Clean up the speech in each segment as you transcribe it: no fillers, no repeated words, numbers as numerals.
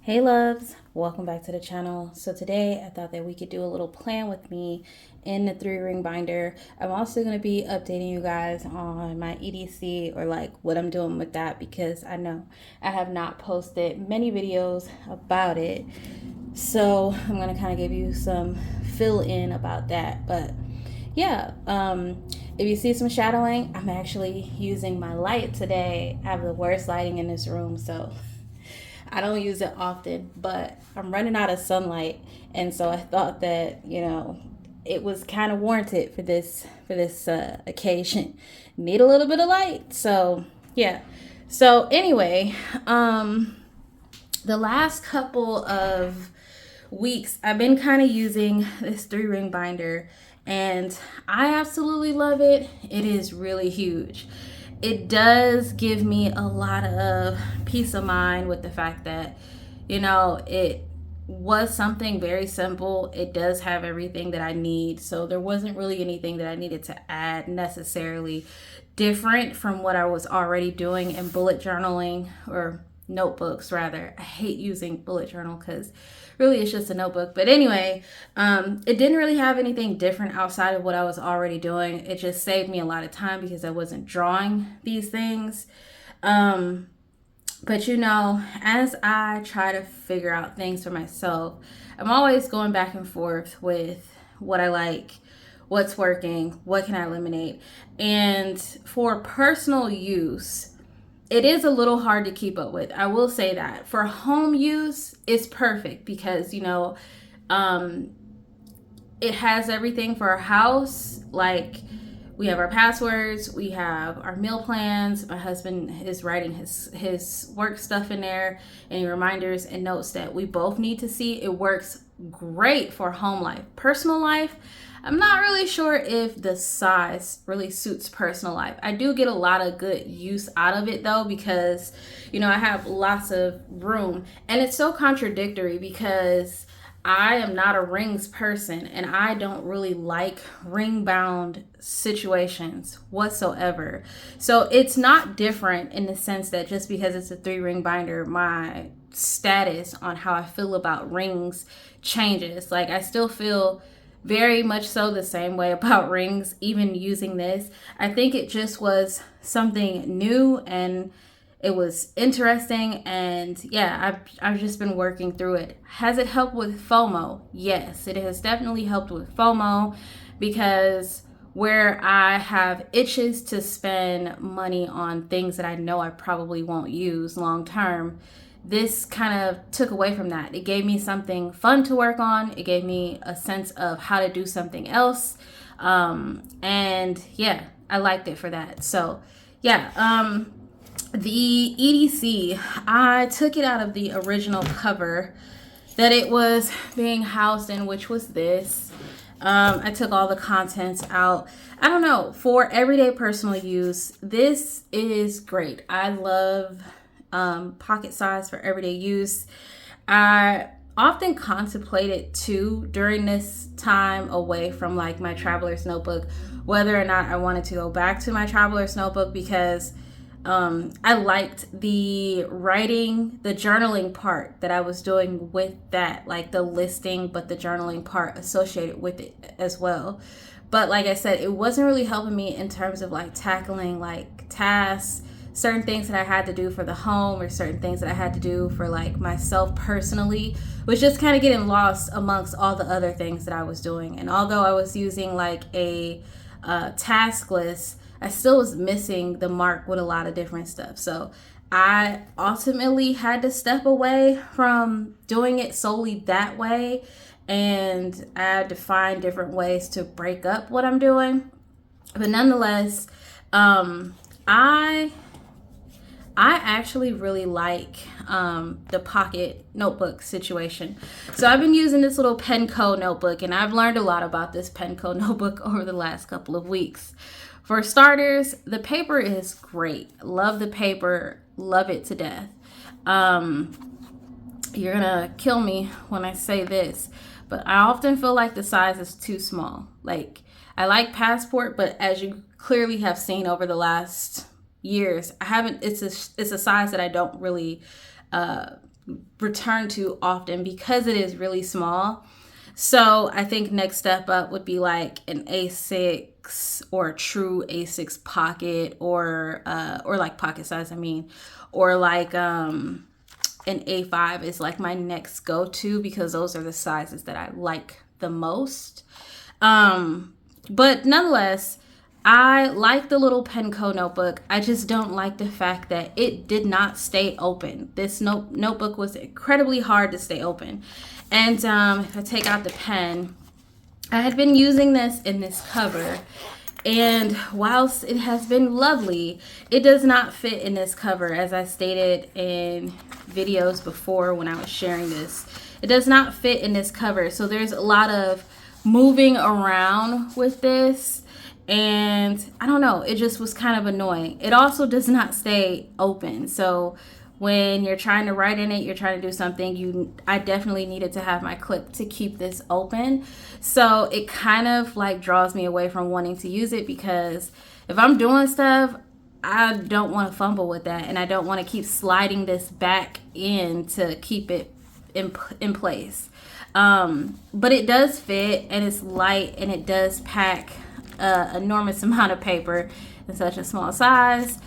Hey loves, welcome back to the channel. So today I thought that we could do a little plan with me in the 3-ring binder. I'm also going to be updating you guys on my EDC or like what I'm doing with that, because I know I have not posted many videos about it. So I'm going to kind of give you some fill in about that. But yeah, if you see some shadowing, I'm actually using my light today. I have the worst lighting in this room, so I don't use it often, but I'm running out of sunlight, and so I thought that it was kind of warranted for this occasion. Need a little bit of light, so yeah. So anyway, the last couple of weeks I've been kind of using this 3-ring binder, and I absolutely love it. It is really huge. It does give me a lot of peace of mind with the fact that, it was something very simple. It does have everything that I need. So there wasn't really anything that I needed to add necessarily different from what I was already doing in bullet journaling, or notebooks rather. I hate using bullet journal because really it's just a notebook. But anyway, it didn't really have anything different outside of what I was already doing. It just saved me a lot of time because I wasn't drawing these things. But as I try to figure out things for myself, I'm always going back and forth with what I like, what's working, what can I eliminate. And for personal use, it is a little hard to keep up with. I will say that. For home use, it's perfect because, it has everything for our house. Like, we have our passwords, we have our meal plans. My husband is writing his work stuff in there, any reminders and notes that we both need to see. It works great for home life. Personal life, I'm not really sure if the size really suits personal life. I do get a lot of good use out of it though, because I have lots of room, and it's so contradictory because I am not a rings person, and I don't really like ring bound situations whatsoever. So it's not different in the sense that just because it's a 3-ring binder, my status on how I feel about rings changes. Like, I still feel very much so the same way about rings, even using this. I think it just was something new and it was interesting, and yeah, I've just been working through it. Has it helped with FOMO? Yes, it has definitely helped with FOMO, because where I have itches to spend money on things that I know I probably won't use long term, this kind of took away from that. It gave me something fun to work on. It gave me a sense of how to do something else. And yeah, I liked it for that. So yeah, the EDC, I took it out of the original cover that it was being housed in, which was this. I took all the contents out. I don't know, for everyday personal use, this is great. I love pocket size for everyday use. I often contemplated too during this time away from like my traveler's notebook, whether or not I wanted to go back to my traveler's notebook, because I liked the writing, the journaling part that I was doing with that, like the listing, but the journaling part associated with it as well. But like I said, it wasn't really helping me in terms of like tackling like tasks, certain things that I had to do for the home, or certain things that I had to do for like myself personally, was just kind of getting lost amongst all the other things that I was doing. And although I was using like a task list, I still was missing the mark with a lot of different stuff. So I ultimately had to step away from doing it solely that way, and I had to find different ways to break up what I'm doing. But nonetheless, I actually really like the pocket notebook situation. So I've been using this little Penco notebook, and I've learned a lot about this Penco notebook over the last couple of weeks. For starters, the paper is great. Love the paper, love it to death. You're gonna kill me when I say this, but I often feel like the size is too small. Like, I like Passport, but as you clearly have seen over the last years, I haven't. It's a size that I don't really return to often because it is really small. So I think next step up would be like an A6 or a true A6 pocket, or like pocket size, I mean, or like an A5 is like my next go-to, because those are the sizes that I like the most. But nonetheless, I like the little Penco notebook. I just don't like the fact that it did not stay open. This notebook was incredibly hard to stay open. And if I take out the pen, I had been using this in this cover. And whilst it has been lovely, it does not fit in this cover. As I stated in videos before when I was sharing this, it does not fit in this cover. So there's a lot of moving around with this. And I don't know, it just was kind of annoying. It also does not stay open. So when you're trying to write in it, you're trying to do something, I definitely needed to have my clip to keep this open. So it kind of like draws me away from wanting to use it, because if I'm doing stuff, I don't want to fumble with that, and I don't want to keep sliding this back in to keep it in place. But it does fit, and it's light, and it does pack an enormous amount of paper in such a small size.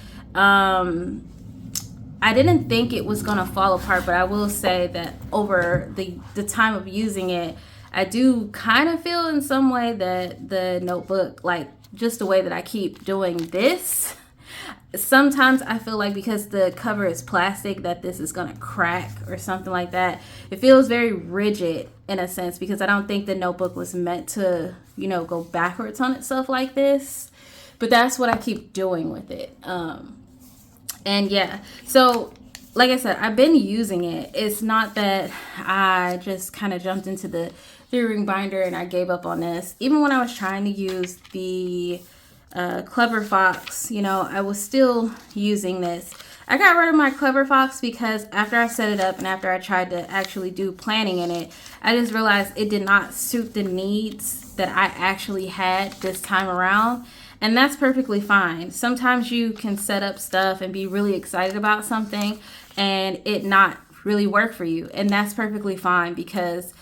I didn't think it was gonna fall apart, but I will say that over the time of using it, I do kind of feel in some way that the notebook, like just the way that I keep doing this, sometimes I feel like because the cover is plastic that this is gonna crack or something like that. It feels very rigid in a sense, because I don't think the notebook was meant to, go backwards on itself like this. But that's what I keep doing with it. And yeah, so like I said, I've been using it. It's not that I just kind of jumped into the 3-ring binder and I gave up on this. Even when I was trying to use the Clever Fox, I was still using this. I got rid of my Clever Fox because after I set it up and after I tried to actually do planning in it, I just realized it did not suit the needs that I actually had this time around. And that's perfectly fine. Sometimes you can set up stuff and be really excited about something and it not really work for you. And that's perfectly fine, because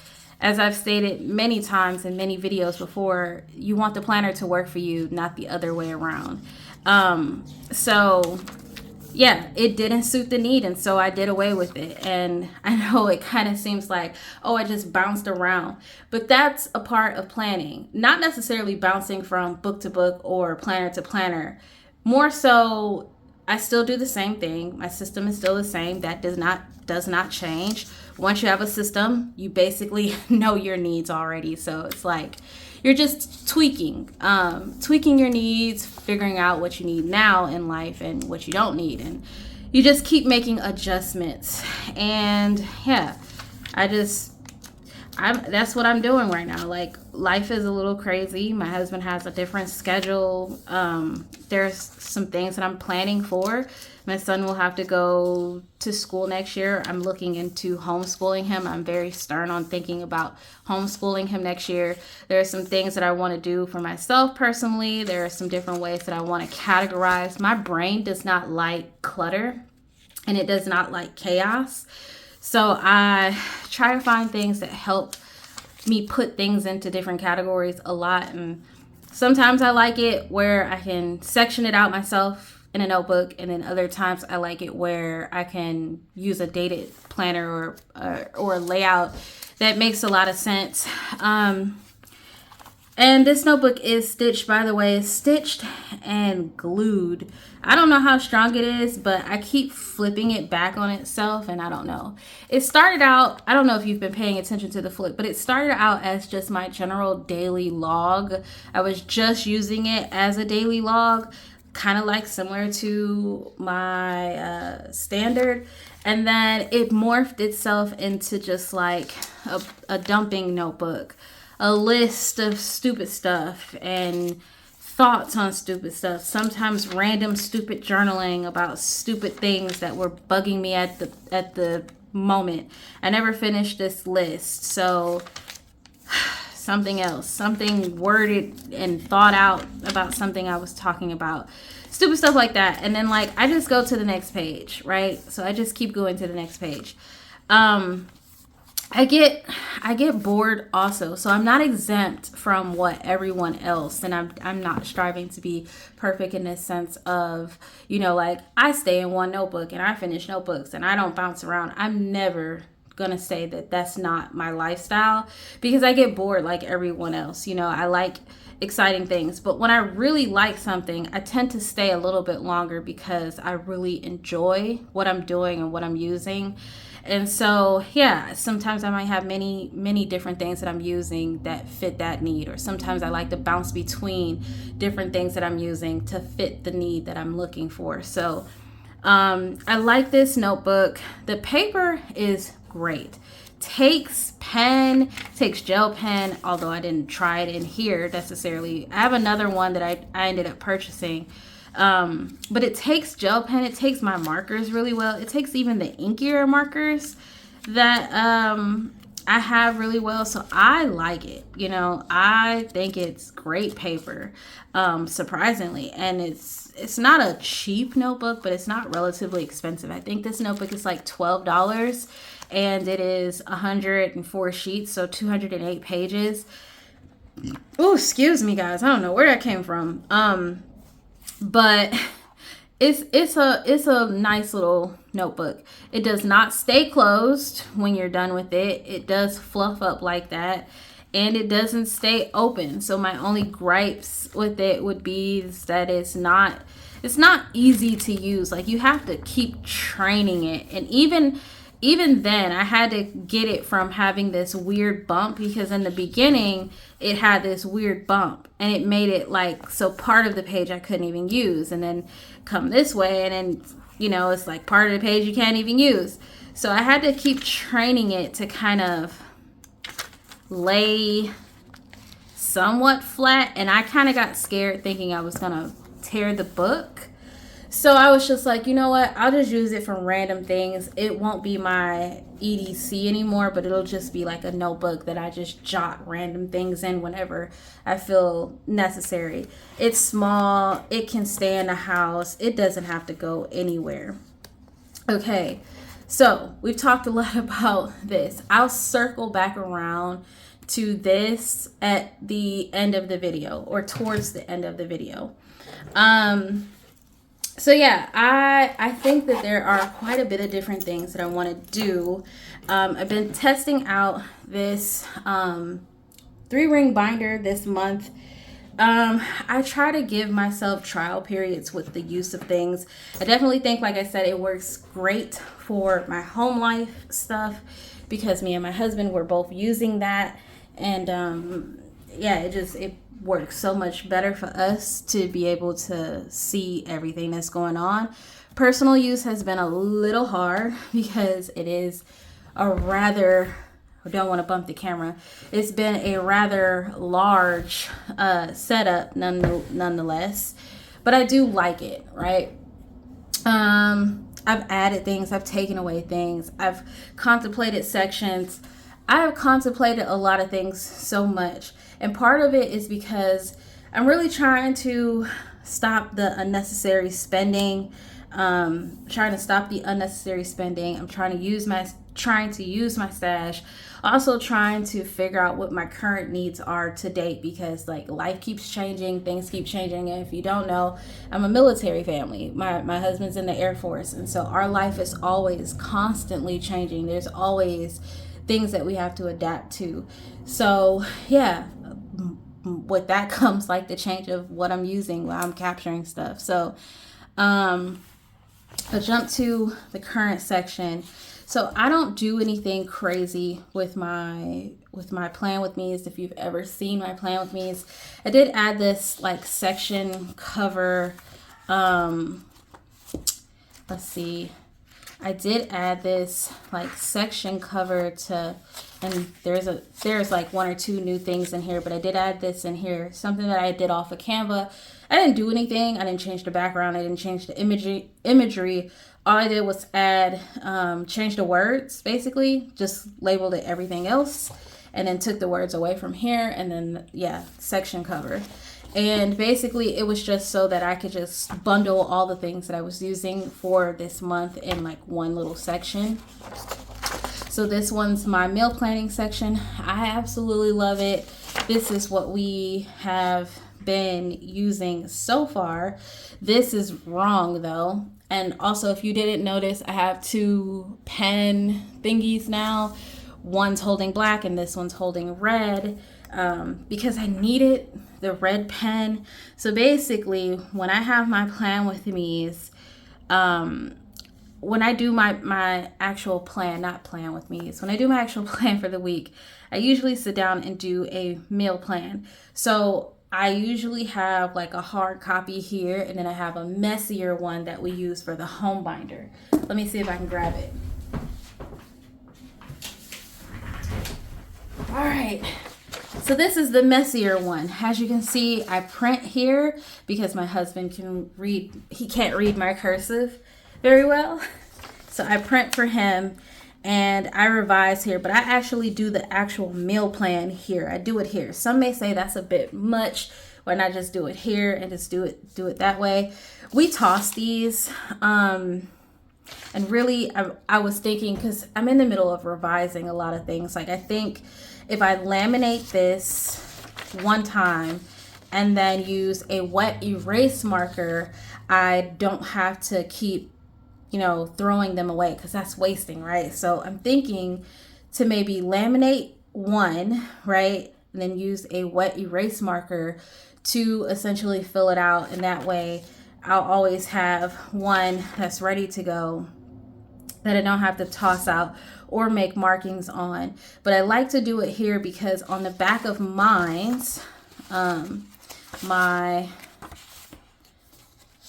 as I've stated many times in many videos before, you want the planner to work for you, not the other way around. So yeah, it didn't suit the need, and so I did away with it. And I know it kind of seems like, oh, I just bounced around, but that's a part of planning. Not necessarily bouncing from book to book or planner to planner. More so, I still do the same thing. My system is still the same. That does not change. Once you have a system, you basically know your needs already. So it's like you're just tweaking your needs, figuring out what you need now in life and what you don't need, and you just keep making adjustments. And yeah, that's what I'm doing right now. Like, life is a little crazy. My husband has a different schedule. There's some things that I'm planning for. My son will have to go to school next year. I'm looking into homeschooling him. I'm very stern on thinking about homeschooling him next year. There are some things that I want to do for myself personally. There are some different ways that I want to categorize. My brain does not like clutter, and it does not like chaos. So I try to find things that help me put things into different categories a lot. And sometimes I like it where I can section it out myself in a notebook, and then other times I like it where I can use a dated planner or a layout that makes a lot of sense. And this notebook is stitched, by the way. It's stitched and glued. I don't know how strong it is, but I keep flipping it back on itself, and I don't know. It started out, I don't know if you've been paying attention to the flip, but it started out as just my general daily log. I was just using it as a daily log, kind of like similar to my standard. And then it morphed itself into just like a dumping notebook. A list of stupid stuff and thoughts on stupid stuff. Sometimes random stupid journaling about stupid things that were bugging me at the moment. I never finished this list. So something else, something worded and thought out about something I was talking about. Stupid stuff like that. And then like I just go to the next page, right? So I just keep going to the next page. I get bored also. So I'm not exempt from what everyone else, and I'm not striving to be perfect in this sense of, you know, like I stay in one notebook and I finish notebooks and I don't bounce around. I'm never gonna say that that's not my lifestyle, because I get bored like everyone else. You know, I like exciting things, but when I really like something, I tend to stay a little bit longer because I really enjoy what I'm doing and what I'm using. And so, yeah, sometimes I might have many different things that I'm using that fit that need, or sometimes I like to bounce between different things that I'm using to fit the need that I'm looking for. So I like this notebook. The paper is great. Takes gel pen, although I didn't try it in here necessarily. I have another one that I ended up purchasing. But it takes gel pen. It takes my markers really well. It takes even the inkier markers that I have really well. So I like it. You know, I think it's great paper, surprisingly. And it's not a cheap notebook, but it's not relatively expensive. I think this notebook is like $12. And it is 104 sheets, so 208 pages. Oh, excuse me, guys. I don't know where that came from. But it's a nice little notebook. It does not stay closed when you're done with it. It does fluff up like that, and it doesn't stay open. So my only gripes with it would be that it's not easy to use. Like, you have to keep training it, and even then, I had to get it from having this weird bump, because in the beginning, it had this weird bump, and it made it like, so part of the page I couldn't even use, and then come this way, and then, you know, it's like part of the page you can't even use. So I had to keep training it to kind of lay somewhat flat, and I kind of got scared thinking I was gonna tear the book. So I was just like, you know what? I'll just use it for random things. It won't be my EDC anymore, but it'll just be like a notebook that I just jot random things in whenever I feel necessary. It's small. It can stay in the house. It doesn't have to go anywhere. Okay, so we've talked a lot about this. I'll circle back around to this at the end of the video, or towards the end of the video. So yeah, I think that there are quite a bit of different things that I want to do. I've been testing out this 3-ring binder this month. I try to give myself trial periods with the use of things. I definitely think, like I said, it works great for my home life stuff, because me and my husband were both using that. And yeah, it works so much better for us to be able to see everything that's going on. Personal use has been a little hard, because it is a rather, I don't want to bump the camera, it's been a rather large setup nonetheless, but I do like it, right? I've added things, I've taken away things, I've contemplated sections, I have contemplated a lot of things so much. And part of it is because I'm really trying to stop the unnecessary spending. I'm trying to use my stash. Also trying to figure out what my current needs are to date, because like life keeps changing, things keep changing. And if you don't know, I'm a military family. My husband's in the Air Force, and so our life is always constantly changing. There's always things that we have to adapt to. So yeah, with that comes like the change of what I'm using while I'm capturing stuff. So I'll jump to the current section. So I don't do anything crazy with my plan with me's. If you've ever seen my plan with me's, I did add this like section cover. Let's see. I did add this like section cover to, and there's like 1 or 2 new things in here, but I did add this in here, something that I did off of Canva. I didn't do anything. I didn't change the background. I didn't change the imagery. All I did was add, change the words, basically, just labeled it everything else, and then took the words away from here, and then, yeah, section cover. And basically it was just so that I could just bundle all the things that I was using for this month in like one little section. So this one's my meal planning section. I absolutely love it. This is what we have been using so far. This is wrong though. And also, if you didn't notice, I have two pen thingies now. One's holding black and this one's holding red, because I needed the red pen. So basically, when I have my plan with me's, when I do my actual plan, not plan with me's, when I do my actual plan for the week, I usually sit down and do a meal plan. So I usually have like a hard copy here, and then I have a messier one that we use for the home binder. Let me see if I can grab it. All right, so this is the messier one. As you can see, I print here because my husband can read, he can't read my cursive very well. So I print for him and I revise here, but I actually do the actual meal plan here. I do it here. Some may say that's a bit much. Why not just do it here and just do it that way? We toss these. And really, I was thinking, because I'm in the middle of revising a lot of things. Like, I think if I laminate this one time and then use a wet erase marker, I don't have to keep, throwing them away, because that's wasting, right? So I'm thinking to maybe laminate one, right? And then use a wet erase marker to essentially fill it out. And that way I'll always have one that's ready to go that I don't have to toss out or make markings on. But I like to do it here because on the back of mine's,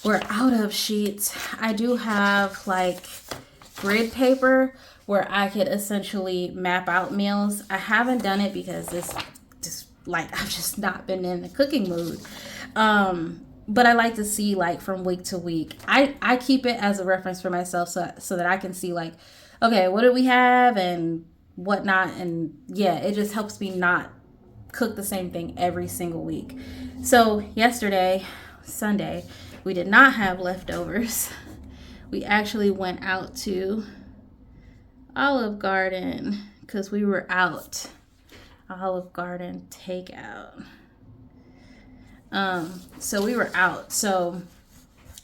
we're out of sheets. I do have like grid paper where I could essentially map out meals. I haven't done it because I've just not been in the cooking mood. But I like to see like from week to week. I keep it as a reference for myself so that I can see like, okay, what do we have and whatnot. And yeah, it just helps me not cook the same thing every single week. So yesterday, Sunday, we did not have leftovers. We actually went out to Olive Garden because we were out. Olive Garden takeout. So we were out. So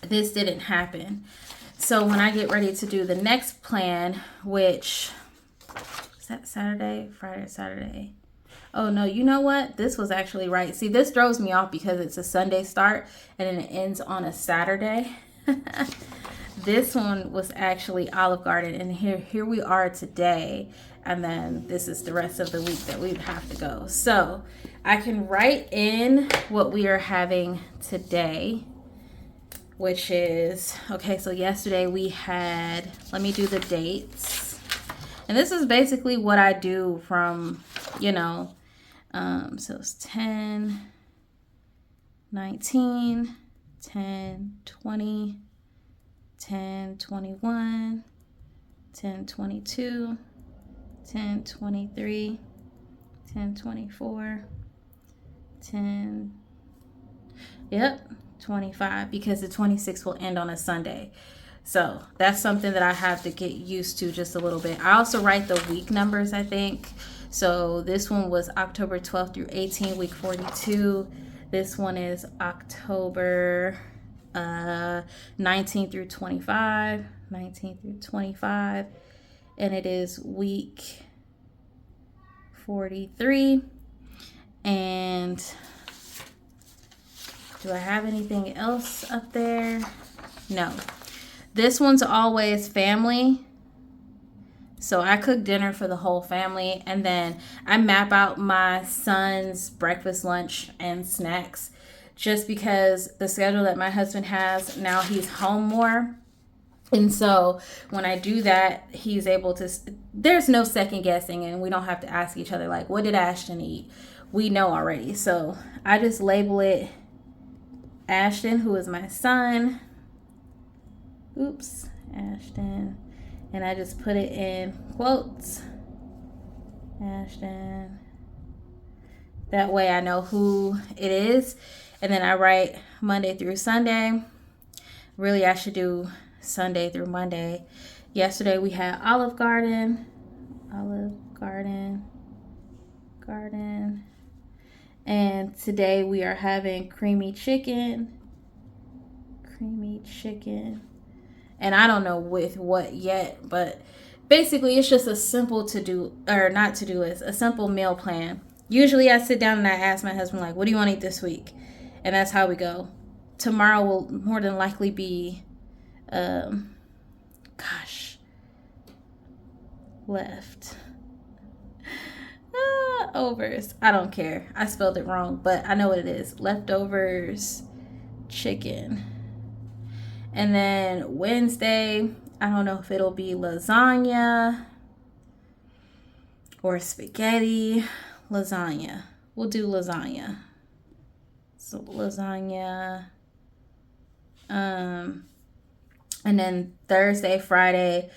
this didn't happen. So when I get ready to do the next plan, which is that Saturday, Friday, Saturday. Oh no, you know what? This was actually right. See, this throws me off because it's a Sunday start and then it ends on a Saturday. This one was actually Olive Garden, and here we are today, and then this is the rest of the week that we would have to go. So I can write in what we are having today, which is, okay, so yesterday we had, let me do the dates. And this is basically what I do from, so it's 10, 19, 10, 20, 10, 21, 10, 22, 10, 23, 10, 24, 10, yep, 25, because the 26th will end on a Sunday. So that's something that I have to get used to just a little bit. I also write the week numbers, I think. So this one was October 12th through 18, week 42. This one is October 19 through 25, and it is week 43. And do I have anything else up there? No. This one's always family. So I cook dinner for the whole family, and then I map out my son's breakfast, lunch, and snacks, just because the schedule that my husband has now, he's home more. And so when I do that, he's able to, there's no second guessing, and we don't have to ask each other like, what did Ashton eat? We know already. So I just label it Ashton, who is my son. Oops, Ashton. And I just put it in quotes, Ashton. That way I know who it is. And then I write Monday through Sunday. Really, I should do Sunday through Monday. Yesterday we had Olive Garden. Olive Garden. And today we are having creamy chicken. And I don't know with what yet, but basically it's just a simple not to do list, a simple meal plan. Usually I sit down and I ask my husband, like, what do you want to eat this week? And that's how we go. Tomorrow will more than likely be um gosh left overs. I don't care, I spelled it wrong, but I know what it is. Leftovers chicken. And then Wednesday, I don't know if it'll be lasagna or spaghetti. Lasagna. We'll do lasagna. So lasagna. And then Thursday, Friday,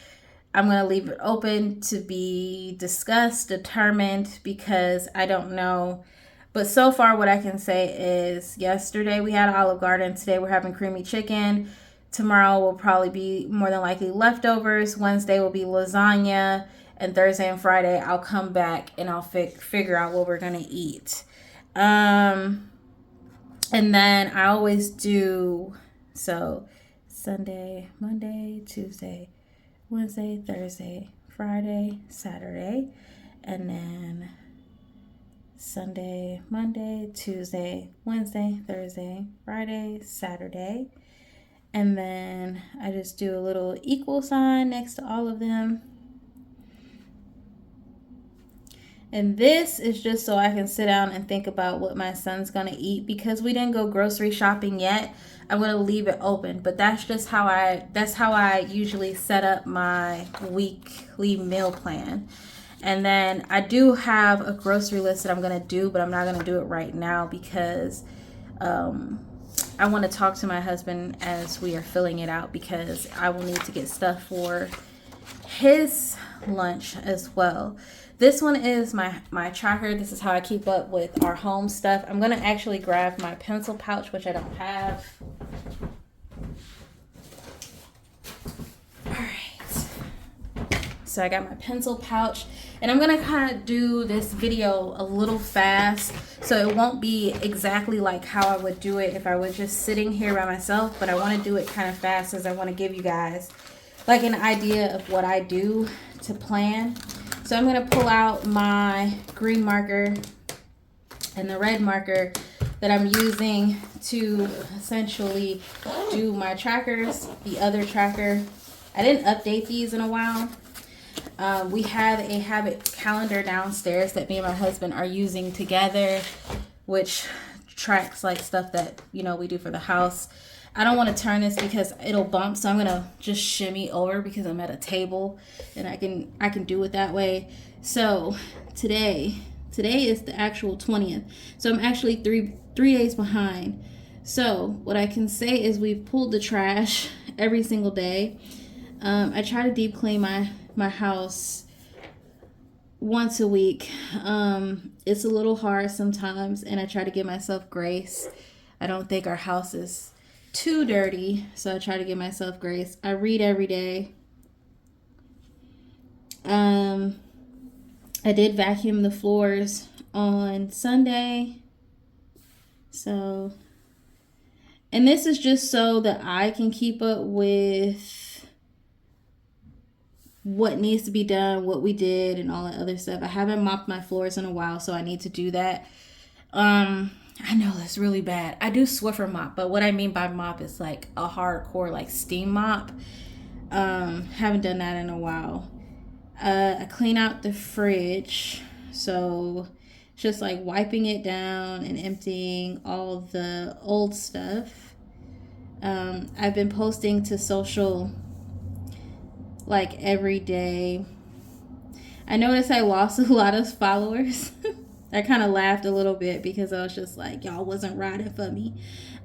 I'm going to leave it open to be discussed, determined, because I don't know. But so far what I can say is yesterday we had Olive Garden. Today we're having creamy chicken. Tomorrow will probably be more than likely leftovers. Wednesday will be lasagna. And Thursday and Friday I'll come back and I'll figure out what we're going to eat. And then I always do, so Sunday, Monday, Tuesday, Wednesday, Thursday, Friday, Saturday, and then Sunday, Monday, Tuesday, Wednesday, Thursday, Friday, Saturday. And then I just do a little equal sign next to all of them. And this is just so I can sit down and think about what my son's going to eat. Because we didn't go grocery shopping yet, I'm going to leave it open. But that's just how I usually set up my weekly meal plan. And then I do have a grocery list that I'm going to do, but I'm not going to do it right now because I want to talk to my husband as we are filling it out, because I will need to get stuff for his lunch as well. This one is my tracker. This is how I keep up with our home stuff. I'm going to actually grab my pencil pouch, which I don't have. All right. So I got my pencil pouch. And I'm going to kind of do this video a little fast, so it won't be exactly like how I would do it if I was just sitting here by myself. But I want to do it kind of fast, as I want to give you guys like an idea of what I do to plan. So I'm going to pull out my green marker and the red marker that I'm using to essentially do my trackers. The other tracker, I didn't update these in a while. We have a habit calendar downstairs that me and my husband are using together, which tracks like stuff that, you know, we do for the house. I don't want to turn this because it'll bump, so I'm gonna just shimmy over because I'm at a table and I can do it that way. So today is the actual 20th, so I'm actually three days behind. So what I can say is we've pulled the trash every single day. I try to deep clean my house once a week. It's a little hard sometimes, and I try to give myself grace. I don't think our house is too dirty, so I try to give myself grace. I read every day. I did vacuum the floors on Sunday. So, and this is just so that I can keep up with what needs to be done, what we did, and all that other stuff. I haven't mopped my floors in a while, so I need to do that. I know that's really bad. I do Swiffer mop, but what I mean by mop is like a hardcore like steam mop. Haven't done that in a while. I clean out the fridge, so just like wiping it down and emptying all the old stuff. I've been posting to social like every day. I noticed I lost a lot of followers. I kind of laughed a little bit because I was just like, y'all wasn't riding for me.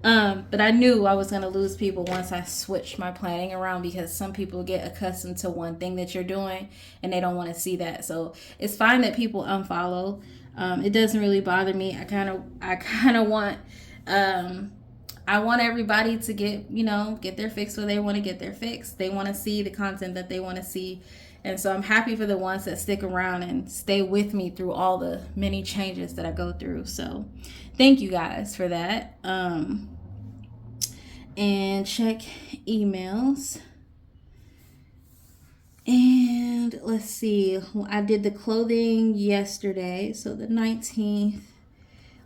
But I knew I was going to lose people once I switched my planning around, because some people get accustomed to one thing that you're doing and they don't want to see that. So it's fine that people unfollow. It doesn't really bother me. I kind of want, I want everybody to get their fix where they want to get their fix. They want to see the content that they want to see. And so I'm happy for the ones that stick around and stay with me through all the many changes that I go through. So thank you guys for that. And check emails. And let's see, I did the clothing yesterday, so the 19th.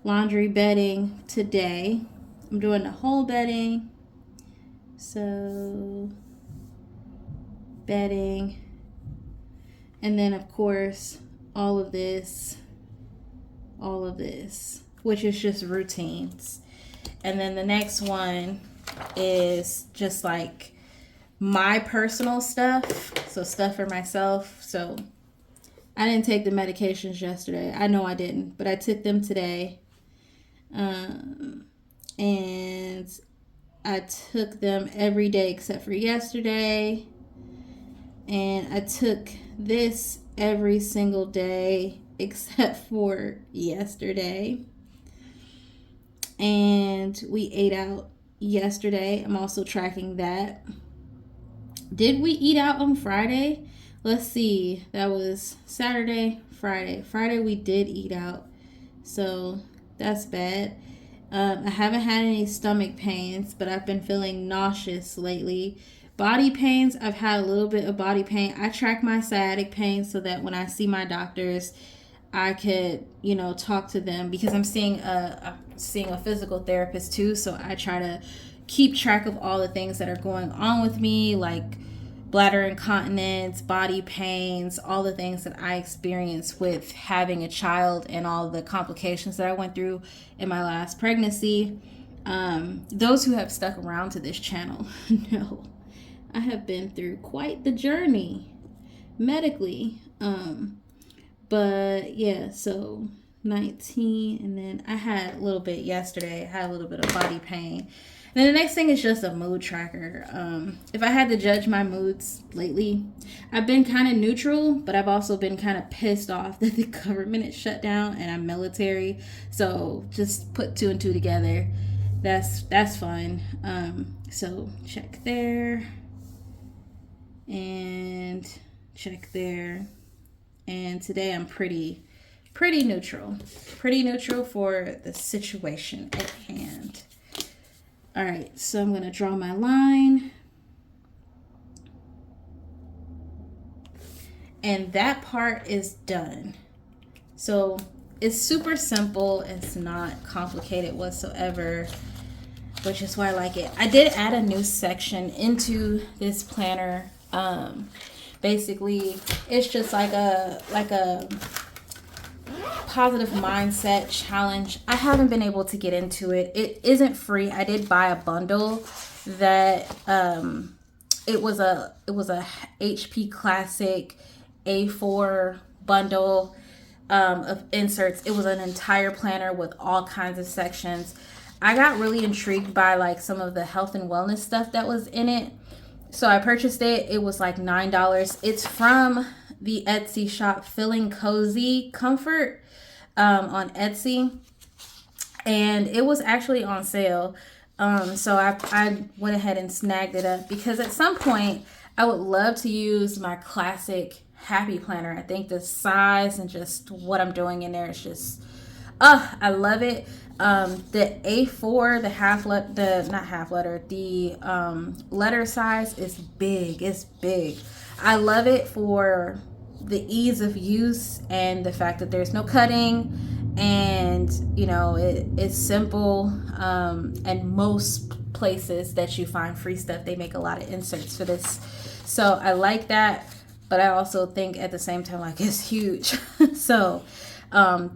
Laundry, bedding today. I'm doing the whole bedding. So bedding. And then of course all of this, which is just routines. And then the next one is just like my personal stuff, so stuff for myself. So I didn't take the medications yesterday. I know I didn't, but I took them today. And I took them every day except for yesterday. And I took this every single day except for yesterday. And we ate out yesterday. I'm also tracking that. Did we eat out on Friday? Let's see. That was Saturday, Friday. Friday we did eat out. So that's bad. I haven't had any stomach pains, but I've been feeling nauseous lately. Body pains, I've had a little bit of body pain. I track my sciatic pain so that when I see my doctors, I could, talk to them, because I'm seeing a physical therapist too. So I try to keep track of all the things that are going on with me, like bladder incontinence, body pains, all the things that I experienced with having a child and all the complications that I went through in my last pregnancy. Those who have stuck around to this channel know I have been through quite the journey medically. But yeah, so 19, and then I had a little bit yesterday. I had a little bit of body pain. And then the next thing is just a mood tracker. If I had to judge my moods lately, I've been kind of neutral, but I've also been kind of pissed off that the government is shut down and I'm military. So just put two and two together. That's fun. So check there and check there. And today I'm pretty neutral. Pretty neutral for the situation at hand. All right, so I'm going to draw my line. And that part is done. So it's super simple. It's not complicated whatsoever, which is why I like it. I did add a new section into this planner. Basically, it's just like a positive mindset challenge. I haven't been able to get into it. It isn't free. I did buy a bundle that it was a HP Classic A4 bundle of inserts. It was an entire planner with all kinds of sections. I got really intrigued by like some of the health and wellness stuff that was in it. So I purchased it. It was like $9. It's from the Etsy shop Feeling Cozy Comfort on Etsy. And it was actually on sale. So I went ahead and snagged it up because at some point I would love to use my classic Happy Planner. I think the size and just what I'm doing in there is just, I love it. The A4, the letter size is big. It's big. I love it for the ease of use and the fact that there's no cutting, and it's simple. And most places that you find free stuff, they make a lot of inserts for this. So I like that, but I also think at the same time, like, it's huge. So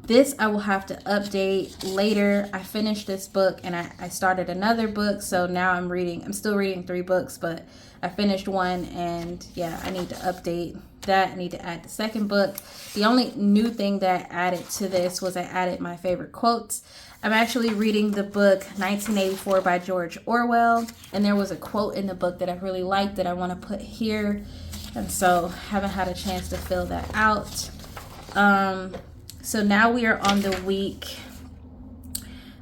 this I will have to update later. I finished this book and I started another book. So now I'm still reading 3 books, but I finished one, and yeah, I need to update that. I need to add the second book. The only new thing that I added to this was I added my favorite quotes. I'm actually reading the book 1984 by George Orwell, and there was a quote in the book that I really liked that I want to put here, and so haven't had a chance to fill that out. So now we are on the week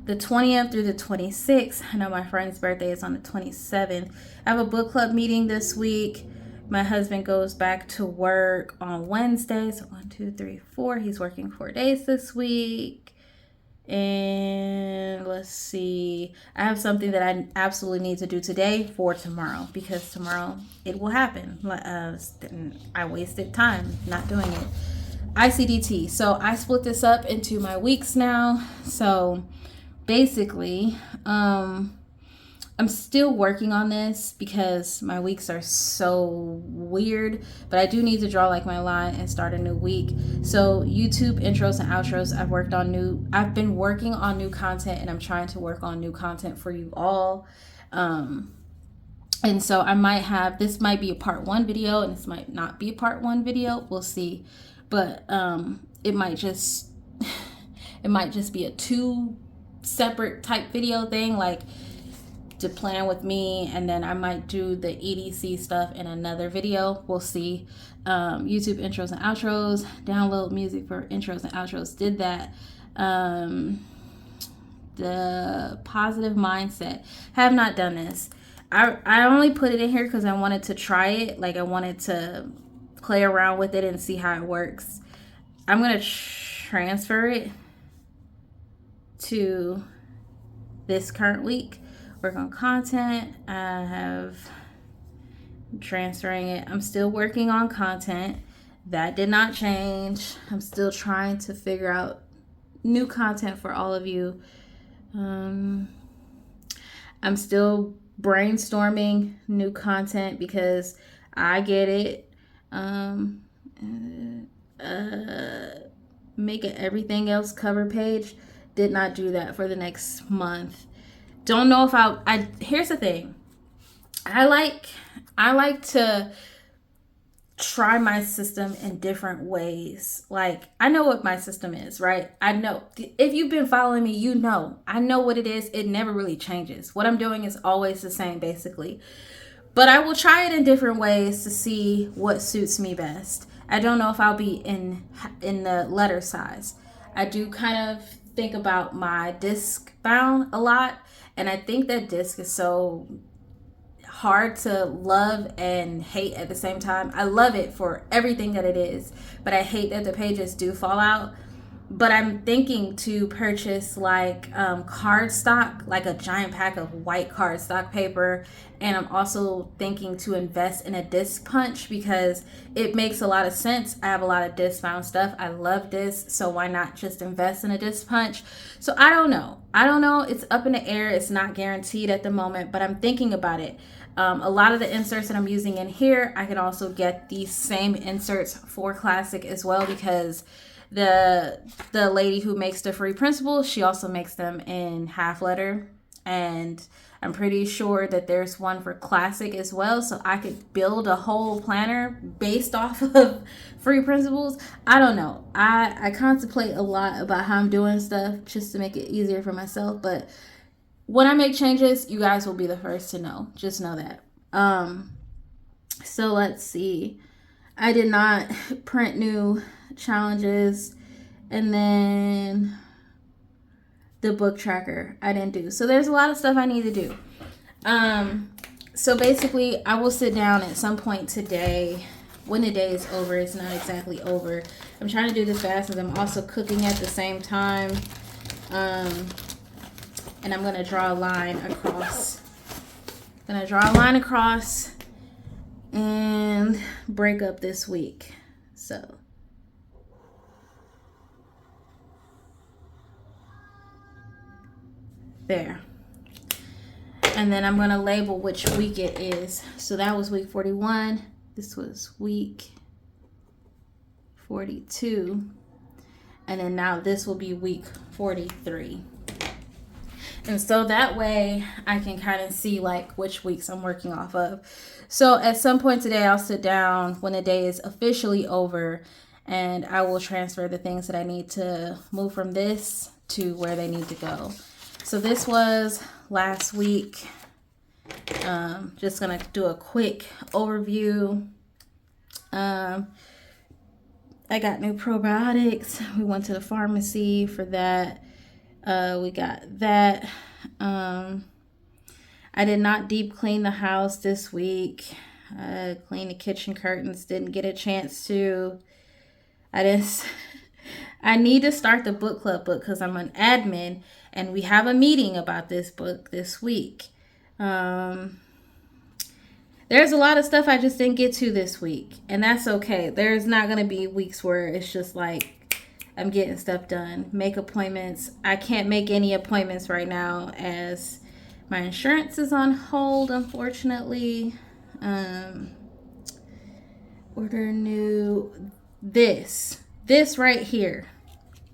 the 20th through the 26th. I know my friend's birthday is on the 27th. I have a book club meeting this week. My husband goes back to work on Wednesday. So 1, 2, 3, 4. He's working 4 days this week. And let's see. I have something that I absolutely need to do today for tomorrow, because tomorrow it will happen. I wasted time not doing it. ICDT. So I split this up into my weeks now. So basically, I'm still working on this because my weeks are so weird, but I do need to draw like my line and start a new week. So YouTube intros and outros, I've been working on new content, and I'm trying to work on new content for you all. And so this might be a part 1 video, and this might not be a part 1 video. We'll see. But it might just be a 2 separate type video thing, like to plan with me, and then I might do the EDC stuff in another video. We'll see. YouTube intros and outros, download music for intros and outros, did that. The positive mindset, have not done this. I only put it in here because I wanted to try it. Like, I wanted to play around with it and see how it works. I'm going to transfer it to this current week. Work on content. I'm transferring it. I'm still working on content. That did not change. I'm still trying to figure out new content for all of you. I'm still brainstorming new content because I get it. Make an everything else cover page. Did not do that for the next month. Don't know if here's the thing. I like to try my system in different ways. Like, I know what my system is, right? I know. If you've been following me, you know. I know what it is. It never really changes. What I'm doing is always the same, basically. But I will try it in different ways to see what suits me best. I don't know if I'll be in the letter size. I do kind of think about my disc bound a lot. And I think that disc is so hard to love and hate at the same time. I love it for everything that it is, but I hate that the pages do fall out. But I'm thinking to purchase like cardstock, like a giant pack of white cardstock paper. And I'm also thinking to invest in a disc punch because it makes a lot of sense. I have a lot of disc bound stuff. I love discs, so why not just invest in a disc punch? So I don't know. It's up in the air. It's not guaranteed at the moment, but I'm thinking about it. A lot of the inserts that I'm using in here, I can also get these same inserts for Classic as well, because the lady who makes the free principles, she also makes them in half letter, and I'm pretty sure that there's one for Classic as well, so I could build a whole planner based off of free principles. I don't know. I contemplate a lot about how I'm doing stuff just to make it easier for myself, but when I make changes, you guys will be the first to know. Just know that. So let's see. I did not print new challenges, and then the book tracker I didn't do. So there's a lot of stuff I need to do. So basically I will sit down at some point today. When the day is over, it's not exactly over. I'm trying to do this fast as I'm also cooking at the same time. And I'm gonna draw a line across. And break up this week. So there. And then I'm going to label which week it is. So that was week 41. This was week 42. And then now this will be week 43. And so that way I can kind of see like which weeks I'm working off of. So at some point today, I'll sit down when the day is officially over, and I will transfer the things that I need to move from this to where they need to go. So this was last week. Just gonna do a quick overview. I got new probiotics. We went to the pharmacy for that. We got that. I did not deep clean the house this week. Clean the kitchen curtains. Didn't get a chance to. I didn't. I need to start the book club book because I'm an admin and we have a meeting about this book this week. There's a lot of stuff I just didn't get to this week, and that's okay. There's not going to be weeks where it's just like I'm getting stuff done. Make appointments. I can't make any appointments right now as my insurance is on hold, unfortunately. Order new this right here.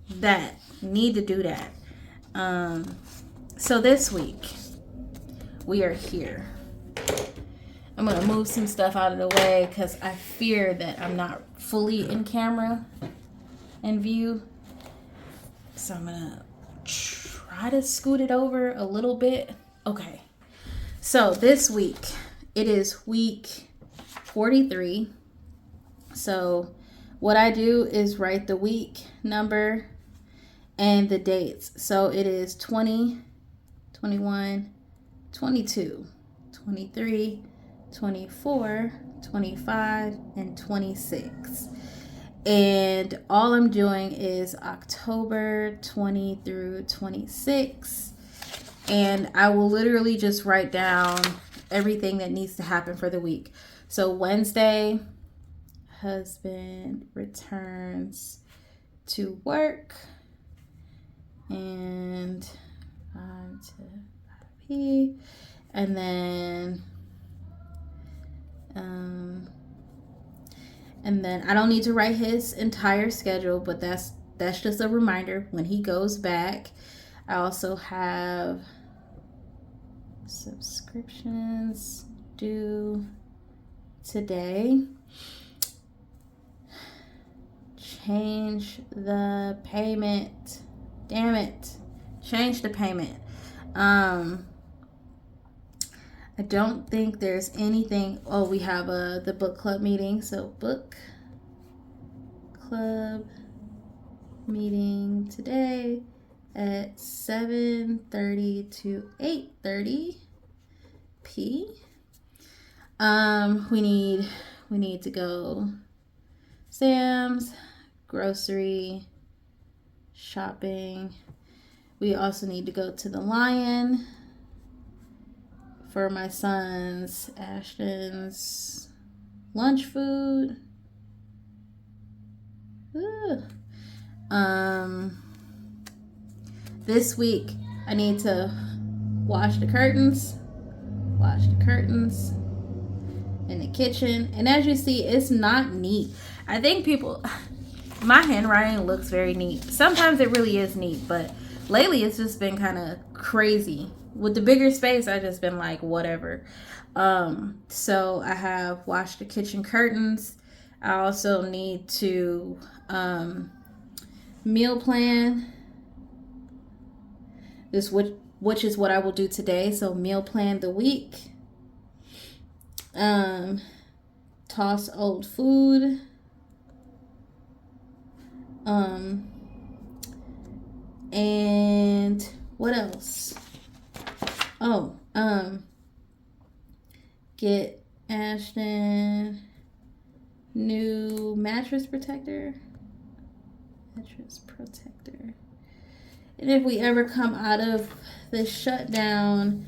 That need to do that. So this week we are here. I'm gonna move some stuff out of the way because I fear that I'm not fully in camera and view. So I'm gonna try to scoot it over a little bit. Okay. So this week, it is week 43. So what I do is write the week number and the dates. So it is 20, 21, 22, 23, 24, 25, and 26. And all I'm doing is October 20 through 26. And I will literally just write down everything that needs to happen for the week. So Wednesday, husband returns to work. And on to P. And then I don't need to write his entire schedule, but that's just a reminder when he goes back. I also have subscriptions due today. Change the payment. Damn it. Change the payment. I don't think there's anything. Oh, we have the book club meeting. So book club meeting today at 7:30 to 8:30 p. We need to go Sam's, grocery, shopping. We also need to go to the Lion for my son's Ashton's lunch food. This week I need to wash the curtains in the kitchen. And as you see, it's not neat. I think my handwriting looks very neat. Sometimes it really is neat, but lately it's just been kind of crazy. With the bigger space, I just been like, whatever. So I have washed the kitchen curtains. I also need to meal plan this, which is what I will do today. So meal plan the week. Toss old food. And what else? Get Ashton new mattress protector. And if we ever come out of the shutdown,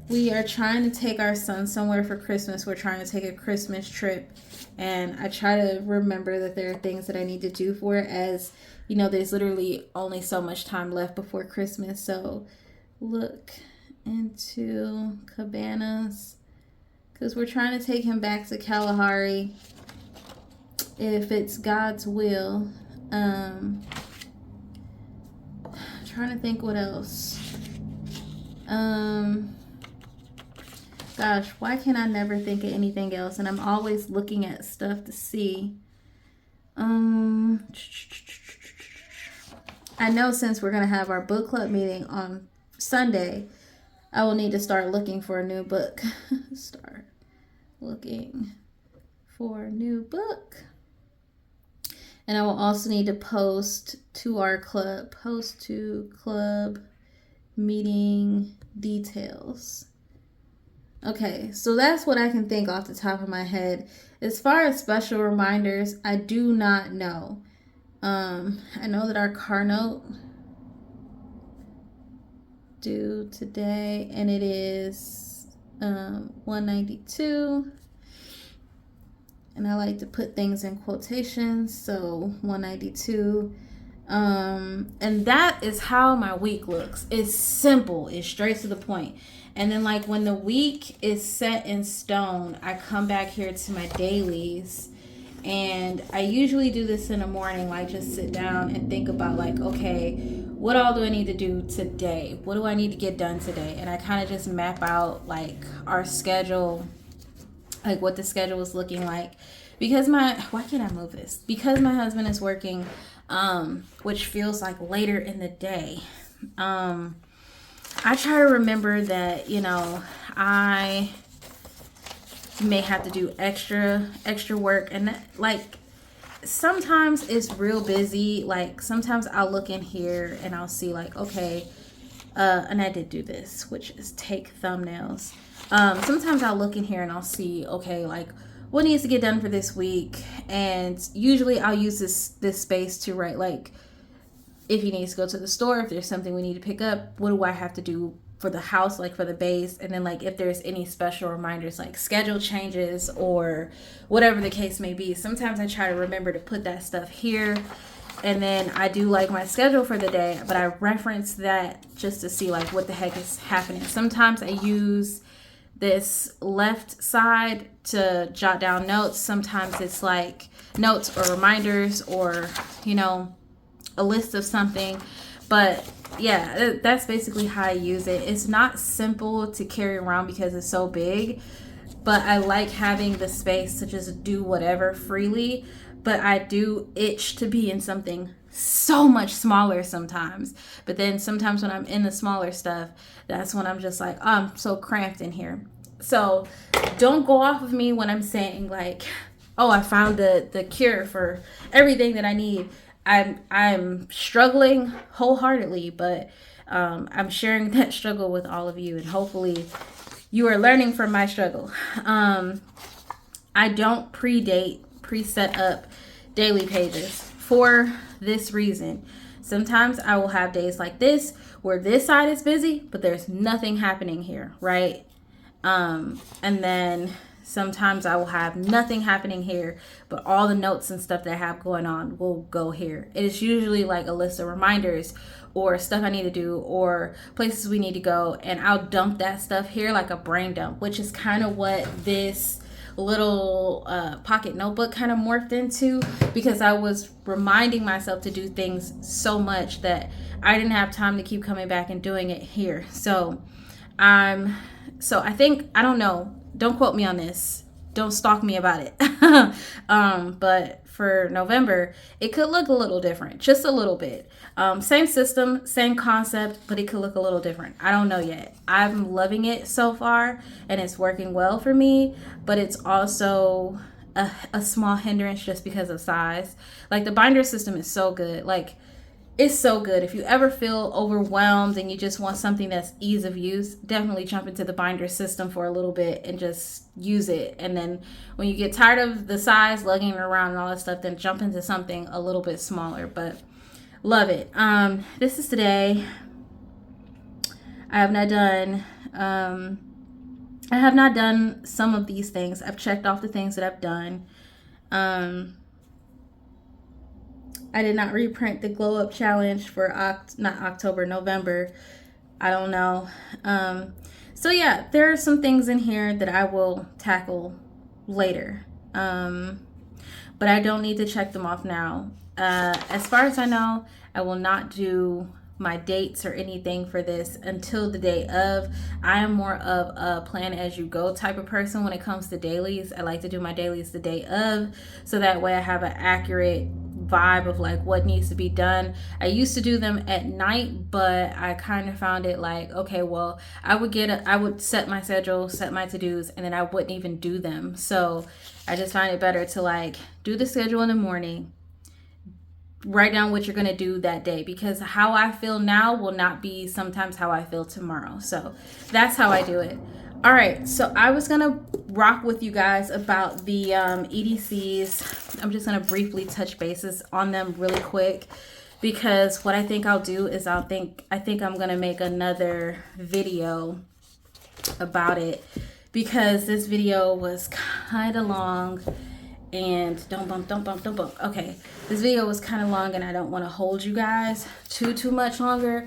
we are trying to take our son somewhere for Christmas. We're trying to take a Christmas trip. And I try to remember that there are things that I need to do for it, as you know, there's literally only so much time left before Christmas. So look into Cabanas, because we're trying to take him back to Kalahari if it's God's will. Trying to think what else. Gosh, why can I never think of anything else? And I'm always looking at stuff to see. I know since we're going to have our book club meeting on Sunday, I will need to start looking for a new book. Start looking for a new book. And I will also need to post to our club, club meeting details. Okay, so that's what I can think off the top of my head. As far as special reminders, I do not know. I know that our car note due today, and it is 192. And I like to put things in quotations, so 192. And that is how my week looks. It's simple, it's straight to the point. And then, like, when the week is set in stone, I come back here to my dailies. And I usually do this in the morning, like just sit down and think about, like, okay, what all do I need to do today? What do I need to get done today? And I kind of just map out, like, our schedule, like what the schedule is looking like. Because why can't I move this? Because my husband is working, which feels like later in the day. I try to remember that, I may have to do extra work, and that, like, sometimes it's real busy. Like, sometimes I'll look in here and I'll see, like, okay, and I did do this, which is take thumbnails. Sometimes I'll look in here and I'll see, okay, like, what needs to get done for this week. And usually I'll use this space to write, like, if he needs to go to the store, if there's something we need to pick up, what do I have to do for the house, like for the base. And then, like, if there's any special reminders, like schedule changes or whatever the case may be, sometimes I try to remember to put that stuff here. And then I do, like, my schedule for the day, but I reference that just to see, like, what the heck is happening. Sometimes I use this left side to jot down notes. Sometimes it's like notes or reminders or, a list of something. But yeah, that's basically how I use it. It's not simple to carry around because it's so big, but I like having the space to just do whatever freely. But I do itch to be in something so much smaller sometimes. But then sometimes when I'm in the smaller stuff, that's when I'm just like, oh, I'm so cramped in here. So don't go off of me when I'm saying, like, oh, I found the cure for everything that I need. I'm struggling wholeheartedly, but I'm sharing that struggle with all of you, and hopefully you are learning from my struggle. I don't preset up daily pages for this reason. Sometimes I will have days like this where this side is busy, but there's nothing happening here, right? And then sometimes I will have nothing happening here, but all the notes and stuff that I have going on will go here. It is usually like a list of reminders or stuff I need to do or places we need to go, and I'll dump that stuff here like a brain dump, which is kind of what this little pocket notebook kind of morphed into, because I was reminding myself to do things so much that I didn't have time to keep coming back and doing it here. So I think, I don't know, don't quote me on this, don't stalk me about it. But for November, it could look a little different, just a little bit. Same system, same concept, but it could look a little different. I don't know yet. I'm loving it so far, and it's working well for me, but it's also a small hindrance just because of size. Like, the binder system is so good. Like, it's so good. If you ever feel overwhelmed and you just want something that's ease of use, definitely jump into the binder system for a little bit and just use it. And then when you get tired of the size, lugging it around and all that stuff, then jump into something a little bit smaller. But love it. This is today. I have not done some of these things. I've checked off the things that I've done. I did not reprint the glow up challenge for November. I don't know. So yeah, there are some things in here that I will tackle later. But I don't need to check them off now. As far as I know, I will not do my dates or anything for this until the day of. I am more of a plan as you go type of person when it comes to dailies. I like to do my dailies the day of, so that way I have an accurate vibe of like what needs to be done. I used to do them at night, but I kind of found it like, okay, well, I would set my schedule, set my to-dos, and then I wouldn't even do them. So I just find it better to like do the schedule in the morning, write down what you're going to do that day, because how I feel now will not be sometimes how I feel tomorrow. So that's how I do it. All right, so I was gonna rock with you guys about the EDCs. I'm just gonna briefly touch bases on them really quick, because what I think I'll do is I think I'm gonna make another video about it, because this video was kind of long. And don't bump. Okay, this video was kind of long and I don't want to hold you guys too much longer.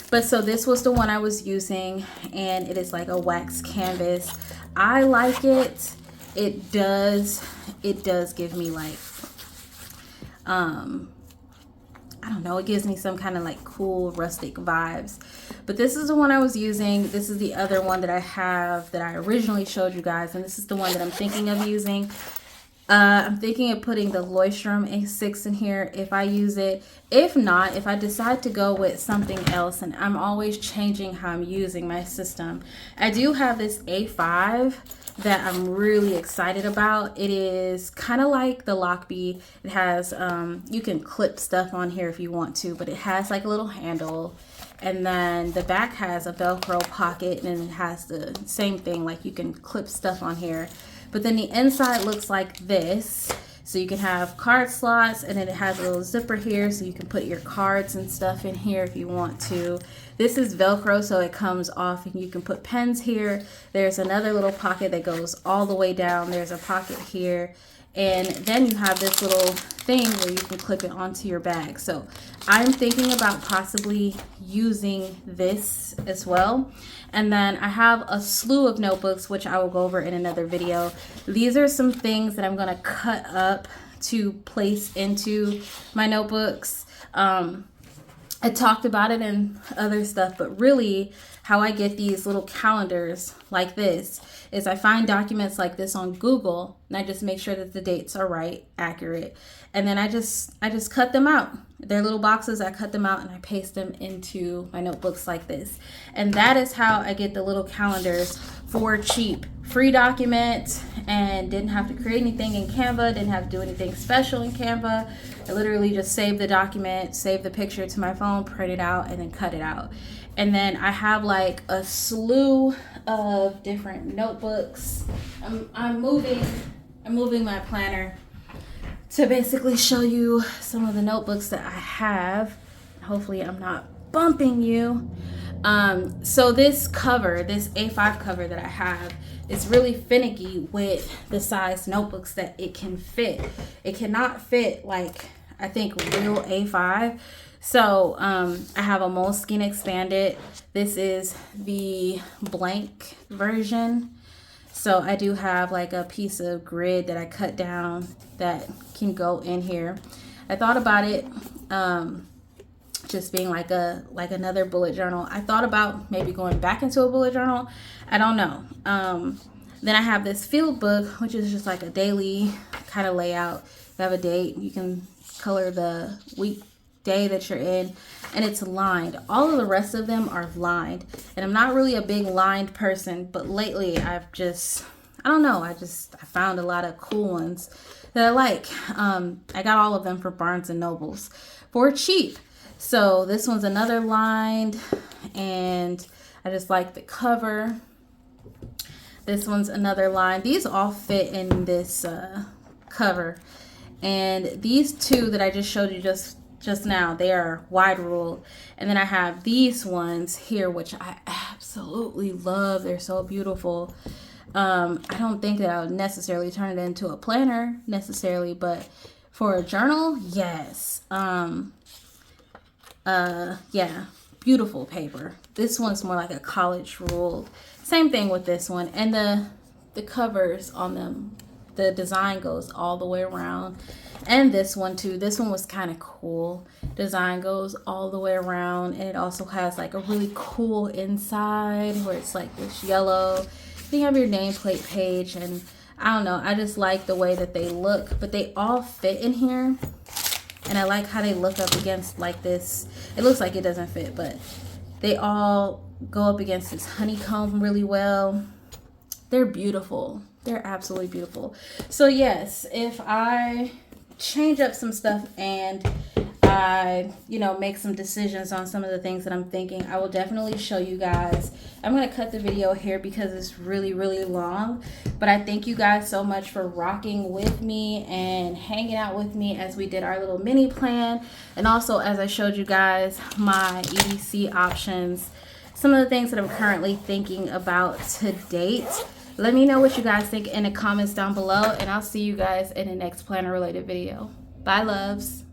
But so this was the one I was using, and it is like a wax canvas. I like it. It does give me like I don't know, it gives me some kind of like cool rustic vibes. But this is the one I was using. This is the other one that I have that I originally showed you guys, and this is the one that I'm thinking of using. I'm thinking of putting the Leuchtturm A6 in here if I use it. If not, if I decide to go with something else, and I'm always changing how I'm using my system. I do have this A5 that I'm really excited about. It is kind of like the Lockbee. It has, you can clip stuff on here if you want to, but it has like a little handle. And then the back has a Velcro pocket, and it has the same thing, like you can clip stuff on here. But then the inside looks like this. So you can have card slots, and then it has a little zipper here so you can put your cards and stuff in here if you want to. This is Velcro, so it comes off and you can put pens here. There's another little pocket that goes all the way down. There's a pocket here. And then you have this little thing where you can clip it onto your bag. So I'm thinking about possibly using this as well. And then I have a slew of notebooks, which I will go over in another video. These are some things that I'm going to cut up to place into my notebooks. I talked about it in other stuff, but really how I get these little calendars like this is I find documents like this on Google, and I just make sure that the dates are right, accurate. And then I just cut them out. They're little boxes. I cut them out and I paste them into my notebooks like this. And that is how I get the little calendars for cheap. Free document, and didn't have to create anything in Canva, didn't have to do anything special in Canva. I literally just saved the document, saved the picture to my phone, print it out, and then cut it out. And then I have like a slew of different notebooks. I'm moving my planner to basically show you some of the notebooks that I have. Hopefully I'm not bumping you. So this cover, this A5 cover that I have, is really finicky with the size notebooks that it can fit. It cannot fit like, I think, real A5. So I have a Moleskine expanded. This is the blank version. So I do have like a piece of grid that I cut down that can go in here. I thought about it just being like another bullet journal. I thought about maybe going back into a bullet journal. I don't know. Then I have this field book, which is just like a daily kind of layout. You have a date, you can color the week, day that you're in, and it's lined. All of the rest of them are lined, and I'm not really a big lined person, but lately I've just, I don't know, I found a lot of cool ones that I like. I got all of them for Barnes and Nobles for cheap. So this one's another lined, and I just like the cover. This one's another line. These all fit in this cover. And these two that I just showed you just now, they are wide ruled. And then I have these ones here, which I absolutely love. They're so beautiful. I don't think that I would necessarily turn it into a planner necessarily, but for a journal, yes. Yeah, beautiful paper. This one's more like a college ruled. Same thing with this one. And the covers on them, the design goes all the way around. And this one too. This one was kind of cool. Design goes all the way around, and it also has like a really cool inside where it's like this yellow. You have your nameplate page, and I don't know, I just like the way that they look, but they all fit in here. And I like how they look up against like this. It looks like it doesn't fit, but they all go up against this honeycomb really well. They're beautiful. They're absolutely beautiful. So yes, if I change up some stuff and I, you know, make some decisions on some of the things that I'm thinking, I will definitely show you guys. I'm going to cut the video here because it's really, really long. But I thank you guys so much for rocking with me and hanging out with me as we did our little mini plan. And also as I showed you guys my EDC options, some of the things that I'm currently thinking about to date. Let me know what you guys think in the comments down below, and I'll see you guys in the next planner related video. Bye, loves.